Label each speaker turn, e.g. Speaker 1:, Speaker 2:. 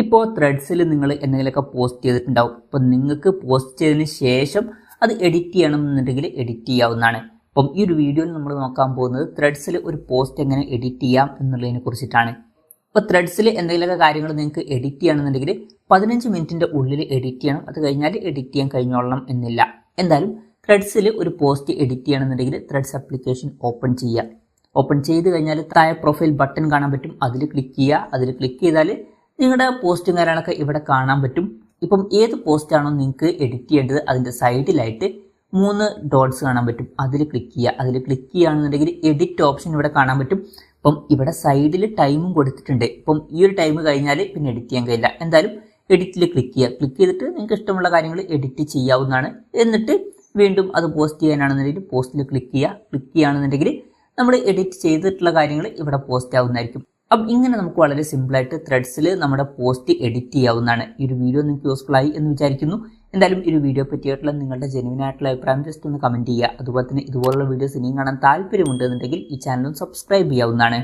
Speaker 1: ഇപ്പോൾ ത്രെഡ്സിൽ നിങ്ങൾ എന്തെങ്കിലുമൊക്കെ പോസ്റ്റ് ചെയ്തിട്ടുണ്ടാവും. അപ്പോൾ നിങ്ങൾക്ക് പോസ്റ്റ് ചെയ്തതിന് ശേഷം അത് എഡിറ്റ് ചെയ്യണമെന്നുണ്ടെങ്കിൽ എഡിറ്റ് ചെയ്യാവുന്നതാണ്. അപ്പം ഈ ഒരു വീഡിയോയിൽ നമ്മൾ നോക്കാൻ പോകുന്നത് ത്രെഡ്സിൽ ഒരു പോസ്റ്റ് എങ്ങനെ എഡിറ്റ് ചെയ്യാം എന്നുള്ളതിനെ കുറിച്ചിട്ടാണ്. ഇപ്പോൾ ത്രെഡ്സിൽ എന്തെങ്കിലുമൊക്കെ കാര്യങ്ങൾ നിങ്ങൾക്ക് എഡിറ്റ് ചെയ്യണമെന്നുണ്ടെങ്കിൽ 15 മിനിറ്റിൻ്റെ ഉള്ളിൽ എഡിറ്റ് ചെയ്യണം. അത് കഴിഞ്ഞാൽ എഡിറ്റ് ചെയ്യാൻ കഴിഞ്ഞോളണം എന്നില്ല. എന്തായാലും ത്രെഡ്സിൽ ഒരു പോസ്റ്റ് എഡിറ്റ് ചെയ്യണമെന്നുണ്ടെങ്കിൽ ത്രെഡ്സ് ആപ്ലിക്കേഷൻ ഓപ്പൺ ചെയ്യുക. ഓപ്പൺ ചെയ്ത് കഴിഞ്ഞാൽ താഴെ പ്രൊഫൈൽ ബട്ടൺ കാണാൻ പറ്റും. അതിൽ ക്ലിക്ക് ചെയ്യുക. അതിൽ ക്ലിക്ക് ചെയ്താൽ നിങ്ങളുടെ പോസ്റ്റും കാര്യങ്ങളൊക്കെ ഇവിടെ കാണാൻ പറ്റും. ഇപ്പം ഏത് പോസ്റ്റാണോ നിങ്ങൾക്ക് എഡിറ്റ് ചെയ്യേണ്ടത് അതിൻ്റെ സൈഡിലായിട്ട് 3 ഡോട്ട്സ് കാണാൻ പറ്റും. അതിൽ ക്ലിക്ക് ചെയ്യുക. അതിൽ ക്ലിക്ക് ചെയ്യുകയാണെന്നുണ്ടെങ്കിൽ എഡിറ്റ് ഓപ്ഷൻ ഇവിടെ കാണാൻ പറ്റും. ഇപ്പം ഇവിടെ സൈഡിൽ ടൈമും കൊടുത്തിട്ടുണ്ട്. ഇപ്പം ഈ ഒരു ടൈം കഴിഞ്ഞാൽ പിന്നെ എഡിറ്റ് ചെയ്യാൻ കഴിയില്ല. എന്തായാലും എഡിറ്റിൽ ക്ലിക്ക് ചെയ്യുക. ക്ലിക്ക് ചെയ്തിട്ട് നിങ്ങൾക്ക് ഇഷ്ടമുള്ള കാര്യങ്ങൾ എഡിറ്റ് ചെയ്യാവുന്നതാണ്. എന്നിട്ട് വീണ്ടും അത് പോസ്റ്റ് ചെയ്യാനാണെന്നുണ്ടെങ്കിൽ പോസ്റ്റിൽ ക്ലിക്ക് ചെയ്യുക. ക്ലിക്ക് ചെയ്യുകയാണെന്നുണ്ടെങ്കിൽ നമ്മൾ എഡിറ്റ് ചെയ്തിട്ടുള്ള കാര്യങ്ങൾ ഇവിടെ പോസ്റ്റ് ആവുന്നതായിരിക്കും. അപ്പം ഇങ്ങനെ നമുക്ക് വളരെ സിമ്പിളായിട്ട് ത്രെഡ്സിൽ നമ്മുടെ പോസ്റ്റ് എഡിറ്റ് ചെയ്യാവുന്നതാണ്. ഈ ഒരു വീഡിയോ നിങ്ങൾക്ക് യൂസ്ഫുൾ ആയി എന്ന് വിചാരിക്കുന്നു. എന്തായാലും ഈ ഒരു വീഡിയോ പറ്റിയിട്ടുള്ള നിങ്ങളുടെ ജെന്യുവൻ ആയിട്ടുള്ള അഭിപ്രായം ജസ്റ്റ് ഒന്ന് കമൻറ്റ് ചെയ്യുക. അതുപോലെ തന്നെ ഇതുപോലുള്ള വീഡിയോസ് ഇനിയും കാണാൻ താല്പര്യമുണ്ടെന്നുണ്ടെങ്കിൽ ഈ ചാനലും സബ്സ്ക്രൈബ് ചെയ്യാവുന്നതാണ്.